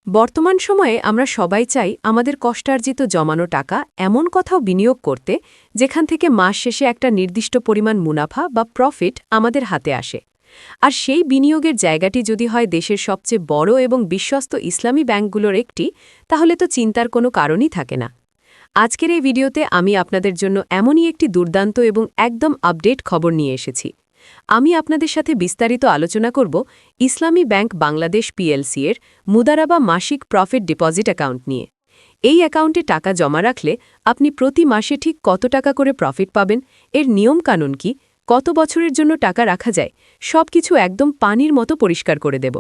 বর্তমান সময়ে আমরা সবাই চাই আমাদের কষ্টার্জিত জমানো টাকা এমন কোথাও বিনিয়োগ করতে যেখান থেকে মাস শেষে একটা নির্দিষ্ট পরিমাণ মুনাফা বা প্রফিট আমাদের হাতে আসে। আর সেই বিনিয়োগের জায়গাটি যদি হয় দেশের সবচেয়ে বড় এবং বিশ্বস্ত ইসলামী ব্যাংকগুলোর একটি, তাহলে তো চিন্তার কোনো কারণই থাকে না। আজকের এই ভিডিওতে আমি আপনাদের জন্য এমনই একটি দুর্দান্ত এবং একদম আপডেট খবর নিয়ে এসেছি। আমি আপনাদের সাথে বিস্তারিত আলোচনা করব ইসলামী ব্যাংক বাংলাদেশ পিএলসি এর মুদারাবা মাসিক প্রফিট ডিপোজিট অ্যাকাউন্ট নিয়ে। এই অ্যাকাউন্টে টাকা জমা রাখলে আপনি প্রতি মাসে ঠিক কত টাকা করে প্রফিট পাবেন, এর নিয়মকানুন কি, কত বছরের জন্য টাকা রাখা যায়, সবকিছু একদম পানির মতো পরিষ্কার করে দেব।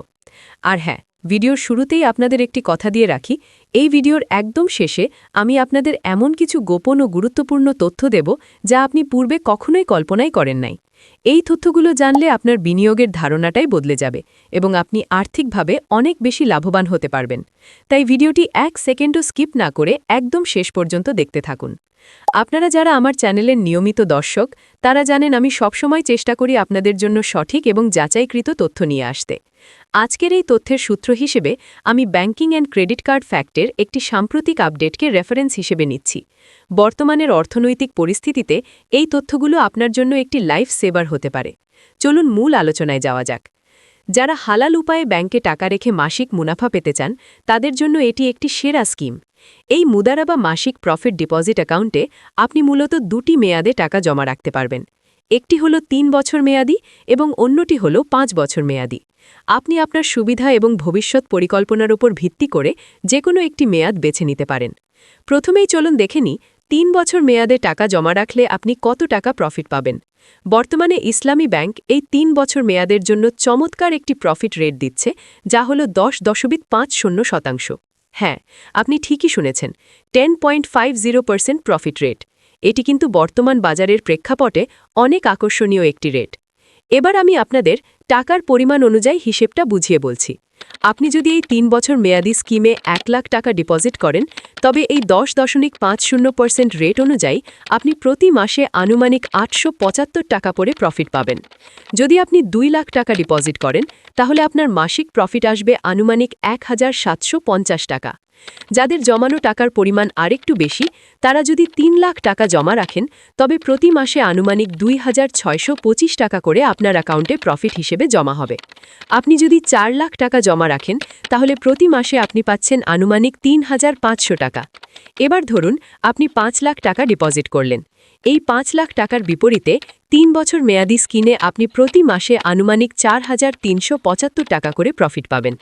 আর হ্যাঁ, ভিডিওর শুরুতেই আপনাদের একটি কথা দিয়ে রাখি, এই ভিডিওর একদম শেষে আমি আপনাদের এমন কিছু গোপন ও গুরুত্বপূর্ণ তথ্য দেব যা আপনি পূর্বে কখনোই কল্পনাই করেন নাই। এই তথ্যগুলো জানলে আপনার বিনিয়োগের ধারণাটাই বদলে যাবে এবং আপনি আর্থিকভাবে অনেক বেশি লাভবান হতে পারবেন। তাই ভিডিওটি 1 সেকেন্ডও স্কিপ না করে একদম শেষ পর্যন্ত দেখতে থাকুন। আপনারা যারা আমার চ্যানেলের নিয়মিত দর্শক, তারা জানেন আমি সবসময় চেষ্টা করি আপনাদের জন্য সঠিক এবং যাচাইকৃত তথ্য নিয়ে আসতে। আজকের এই তথ্যের সূত্র হিসেবে আমি ব্যাংকিং অ্যান্ড ক্রেডিট কার্ড ফ্যাক্টের একটি সাম্প্রতিক আপডেটকে রেফারেন্স হিসেবে নিচ্ছি। বর্তমানের অর্থনৈতিক পরিস্থিতিতে এই তথ্যগুলো আপনার জন্য একটি লাইফ সেভার হতে পারে। চলুন মূল আলোচনায় যাওয়া যাক। যারা হালাল উপায়ে ব্যাংকে টাকা রেখে মাসিক মুনাফা পেতে চান, তাদের জন্য এটি একটি সেরা স্কিম। এই মুদারাবা মাসিক প্রফিট ডিপোজিট অ্যাকাউন্টে আপনি মূলত দুটি মেয়াদে টাকা জমা রাখতে পারবেন। একটি হল 3 বছর মেয়াদি এবং অন্যটি হল 5 বছর মেয়াদি। আপনি আপনার সুবিধা এবং ভবিষ্যৎ পরিকল্পনার উপর ভিত্তি করে যে কোনো একটি মেয়াদ বেছে নিতে পারেন। প্রথমেই চলুন দেখে নিই 3 বছর মেয়াদে টাকা জমা রাখলে আপনি কত টাকা প্রফিট পাবেন। বর্তমানে ইসলামী ব্যাংক এই 3 বছর মেয়াদের জন্য চমৎকার একটি প্রফিট রেট দিচ্ছে, যা হল 10.50%। হ্যাঁ, আপনি ঠিকই শুনেছেন, 10.50% প্রফিট রেট। এটি কিন্তু বর্তমান বাজারের প্রেক্ষাপটে অনেক আকর্ষণীয় একটি রেট। এবার আমি আপনাদের টাকার পরিমাণ অনুযায়ী হিসেবটা বুঝিয়ে বলছি। আপনি যদি এই 3 বছর মেয়াদি স্কিমে 1 লাখ টাকা ডিপোজিট করেন, তবে এই 10.50% রেট অনুযায়ী আপনি প্রতি মাসে আনুমানিক 875 টাকা করে প্রফিট পাবেন। যদি আপনি 2 লাখ টাকা ডিপোজিট করেন, তাহলে আপনার মাসিক প্রফিট আসবে আনুমানিক 1750 টাকা। যাদের জমানো টাকার পরিমাণ আরেকটু বেশি, তারা যদি 3 লাখ টাকা জমা রাখেন, তবে প্রতি মাসে আনুমানিক 2625 টাকা করে আপনার অ্যাকাউন্টে প্রফিট হিসেবে জমা হবে। আপনি যদি 4 লাখ টাকা জমা রাখেন, তাহলে প্রতি মাসে আপনি পাচ্ছেন আনুমানিক 3500 টাকা। এবার ধরুন আপনি 5 লাখ টাকা ডিপোজিট করলেন। এই 5 লাখ টাকার বিপরীতে 3 বছর মেয়াদি স্কিমে আপনি প্রতি মাসে আনুমানিক 4375 টাকা করে প্রফিট পাবেন।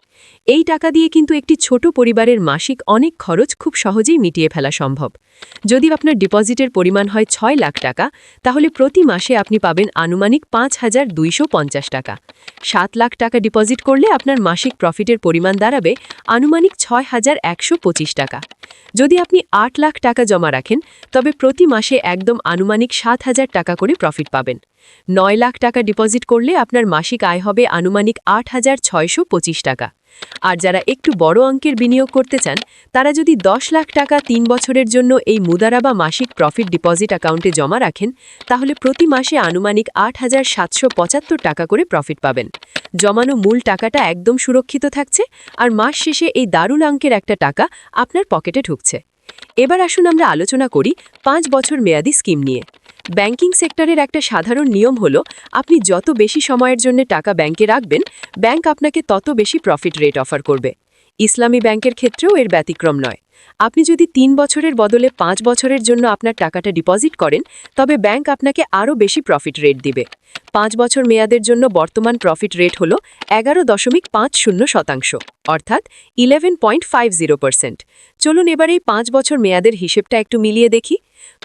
এই টাকা দিয়ে কিন্তু একটি ছোট পরিবারের মাসিক অনেক খরচ খুব সহজেই মিটিয়ে ফেলা সম্ভব। যদি আপনার ডিপোজিটের পরিমাণ হয় 6 লাখ টাকা, তাহলে প্রতি মাসে আপনি পাবেন আনুমানিক 5250 টাকা। 7 লাখ টাকা ডিপোজিট করলে আপনার মাসিক প্রফিটের পরিমাণ দাঁড়াবে আনুমানিক 6125 টাকা। যদি আপনি 8 লাখ টাকা জমা রাখেন, তবে প্রতি মাসে একদম আনুমানিক 7000 টাকা করে প্রফিট পাবেন। 9 লাখ টাকা ডিপোজিট করলে আপনার মাসিক আয় হবে আনুমানিক 8625 টাকা। আর যারা একটু বড় অঙ্কের বিনিয়োগ করতে চান, তারা যদি 10 লাখ টাকা 3 বছরের জন্য এই মুদারাবা মাসিক প্রফিট ডিপোজিট অ্যাকাউন্টে জমা রাখেন, তাহলে প্রতি মাসে আনুমানিক 8775 টাকা করে প্রফিট পাবেন। জমানো মূল টাকাটা একদম সুরক্ষিত থাকছে, আর মাস শেষে এই দারুণ অঙ্কের একটা টাকা আপনার পকেটে ঢুকছে। এবার আসুন আমরা আলোচনা করি 5 বছর মেয়াদি স্কিম নিয়ে। ব্যাংকিং সেক্টরের একটা সাধারণ নিয়ম হলো, আপনি যত বেশি সময়ের জন্য টাকা ব্যাংকে রাখবেন, ব্যাংক আপনাকে তত বেশি প্রফিট রেট অফার করবে। ইসলামী ব্যাংকের ক্ষেত্রেও এর ব্যতিক্রম নয়। আপনি যদি 3 বছরের বদলে 5 বছরের জন্য আপনার টাকাটা ডিপোজিট করেন, তবে ব্যাংক আপনাকে আরও বেশি প্রফিট রেট দিবে। 5 বছর মেয়াদের জন্য বর্তমান প্রফিট রেট হল 11.50%, অর্থাৎ 11.50%। চলুন এবার এই 5 বছর মেয়াদের হিসেবটা একটু মিলিয়ে দেখি।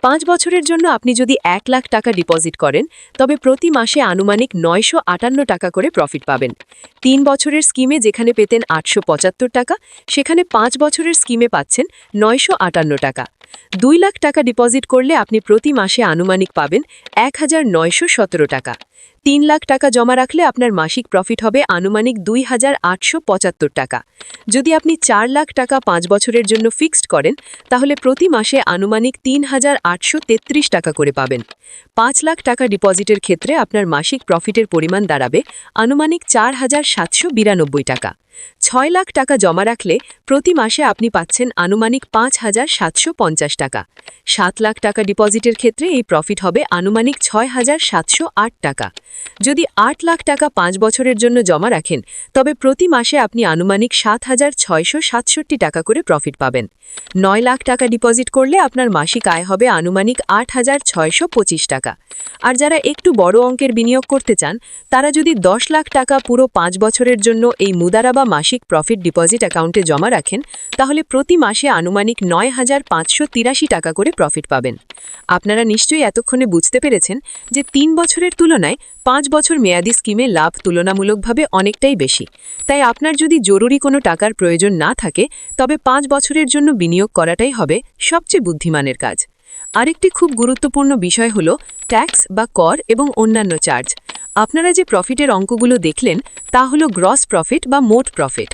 5 বছরের জন্য আপনি যদি 1 লাখ টাকা ডিপোজিট করেন, তবে প্রতি মাসে আনুমানিক 958 টাকা করে প্রফিট পাবেন। 3 বছরের স্কিমে যেখানে পেতেন 875 টাকা, সেখানে 5 বছরের স্কিমে পাচ্ছেন 958 টাকা। 2 লাখ টাকা ডিপোজিট করলে আপনি প্রতি মাসে আনুমানিক পাবেন 1917 টাকা। 3 লাখ টাকা জমা রাখলে আপনার মাসিক প্রফিট হবে আনুমানিক 2875 টাকা। যদি আপনি 4 লাখ টাকা 5 বছরের জন্য ফিক্সড করেন তাহলে প্রতি মাসে আনুমানিক 3833 টাকা করে পাবেন। 5 লাখ টাকা ডিপোজিটের ক্ষেত্রে আপনার মাসিক প্রফিটের পরিমাণ দাঁড়াবে আনুমানিক 4792 টাকা। 6 লাখ টাকা জমা রাখলে প্রতি মাসে আপনি পাচ্ছেন আনুমানিক 5750 টাকা। 7 লাখ টাকা ডিপোজিটের ক্ষেত্রে এই প্রফিট হবে আনুমানিক 6708 টাকা। যদি 8 লাখ টাকা 5 বছরের জন্য জমা রাখেন তবে প্রতি মাসে আপনি আনুমানিক 7667 টাকা করে প্রফিট পাবেন। 9 লাখ টাকা ডিপোজিট করলে আপনার মাসিক আয় হবে আনুমানিক 8625 টাকা। আর যারা একটু বড় অঙ্কের বিনিয়োগ করতে চান তারা যদি 10 লাখ টাকা পুরো 5 বছরের জন্য এই মুদারাবা মাসিক প্রফিট ডিপোজিট অ্যাকাউন্টে জমা রাখেন তাহলে প্রতি মাসে আনুমানিক 9583 টাকা করে প্রফিট পাবেন। আপনারা নিশ্চয়ই এতক্ষণে বুঝতে পেরেছেন যে 3 বছরের তুলনায় 5 বছর মেয়াদি স্কিমে লাভ তুলনামূলকভাবে অনেকটাই বেশি। তাই আপনার যদি জরুরি কোনো টাকার প্রয়োজন না থাকে তবে 5 বছরের জন্য বিনিয়োগ করাটাই হবে সবচেয়ে বুদ্ধিমানের কাজ। আরেকটি খুব গুরুত্বপূর্ণ বিষয় হল ট্যাক্স বা কর এবং অন্যান্য চার্জ। আপনারা যে প্রফিটের অঙ্কগুলো দেখলেন তা হল গ্রস প্রফিট বা মোট প্রফিট।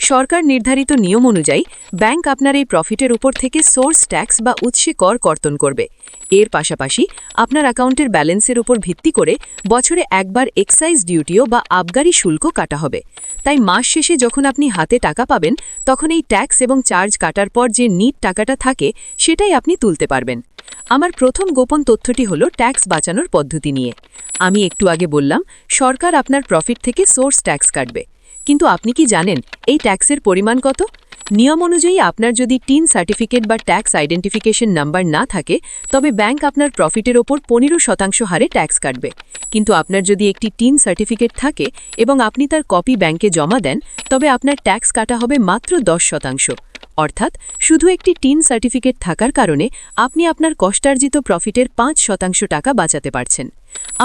সরকার নির্ধারিত নিয়ম অনুযায়ী ব্যাংক আপনার এই প্রফিটের উপর থেকে সোর্স ট্যাক্স বা উৎসে কর কর্তন করবে। এর পাশাপাশি আপনার অ্যাকাউন্টের ব্যালেন্সের উপর ভিত্তি করে বছরে একবার এক্সাইজ ডিউটিও বা আবগারি শুল্ক কাটা হবে। তাই মাস শেষে যখন আপনি হাতে টাকা পাবেন তখন এই ট্যাক্স এবং চার্জ কাটার পর যে নিট টাকাটা থাকে সেটাই আপনি তুলতে পারবেন। আমার প্রথম গোপন তথ্যটি হল ট্যাক্স বাঁচানোর পদ্ধতি নিয়ে। আমি একটু আগে বললাম সরকার আপনার প্রফিট থেকে সোর্স ট্যাক্স কাটবে, কিন্তু আপনি কি জানেন এই ট্যাক্সের পরিমাণ কত? নিয়ম অনুযায়ী আপনার যদি টিন সার্টিফিকেট বা ট্যাক্স আইডেন্টিফিকেশন নাম্বার না থাকে তবে ব্যাংক আপনার প্রফিটের ওপর 15% হারে ট্যাক্স কাটবে। কিন্তু আপনার যদি একটি টিন সার্টিফিকেট থাকে এবং আপনি তার কপি ব্যাংকে জমা দেন তবে আপনার ট্যাক্স কাটা হবে মাত্র 10%। অর্থাৎ শুধু একটি টিন সার্টিফিকেট থাকার কারণে আপনি আপনার কষ্টার্জিত প্রফিটের 5% টাকা বাঁচাতে পারছেন।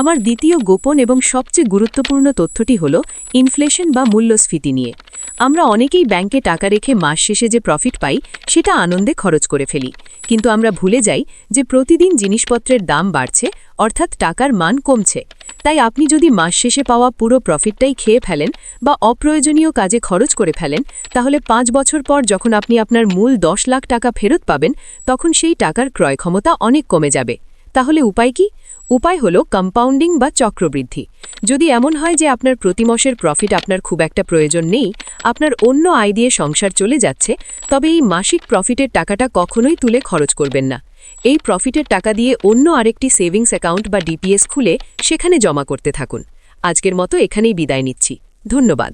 আমার দ্বিতীয় গোপন এবং সবচেয়ে গুরুত্বপূর্ণ তথ্যটি হল ইনফ্লেশন বা মূল্যস্ফীতি নিয়ে। আমরা অনেকেই ব্যাংকে টাকা রেখে মাস শেষে যে প্রফিট পাই সেটা আনন্দে খরচ করে ফেলি, কিন্তু আমরা ভুলে যাই যে প্রতিদিন জিনিসপত্রের দাম বাড়ছে, অর্থাৎ টাকার মান কমছে। তাই আপনি যদি মাস শেষে পাওয়া পুরো প্রফিটটাই খেয়ে ফেলেন বা অপ্রয়োজনীয় কাজে খরচ করে ফেলেন তাহলে 5 বছর পর যখন আপনি আপনার মূল 10 লাখ টাকা ফেরত পাবেন তখন সেই টাকার ক্রয় ক্ষমতা অনেক কমে যাবে। তাহলে উপায় কি? উপায় হল কম্পাউন্ডিং বা চক্রবৃদ্ধি। যদি এমন হয় যে আপনার প্রতি মাসের প্রফিট আপনার খুব একটা প্রয়োজন নেই, আপনার অন্য আয় দিয়ে সংসার চলে যাচ্ছে, তবে এই মাসিক প্রফিটের টাকাটা কখনোই তুলে খরচ করবেন না। এই প্রফিটের টাকা দিয়ে অন্য আরেকটি সেভিংস অ্যাকাউন্ট বা ডিপিএস খুলে সেখানে জমা করতে থাকুন। আজকের মতো এখানেই বিদায় নিচ্ছি। ধন্যবাদ।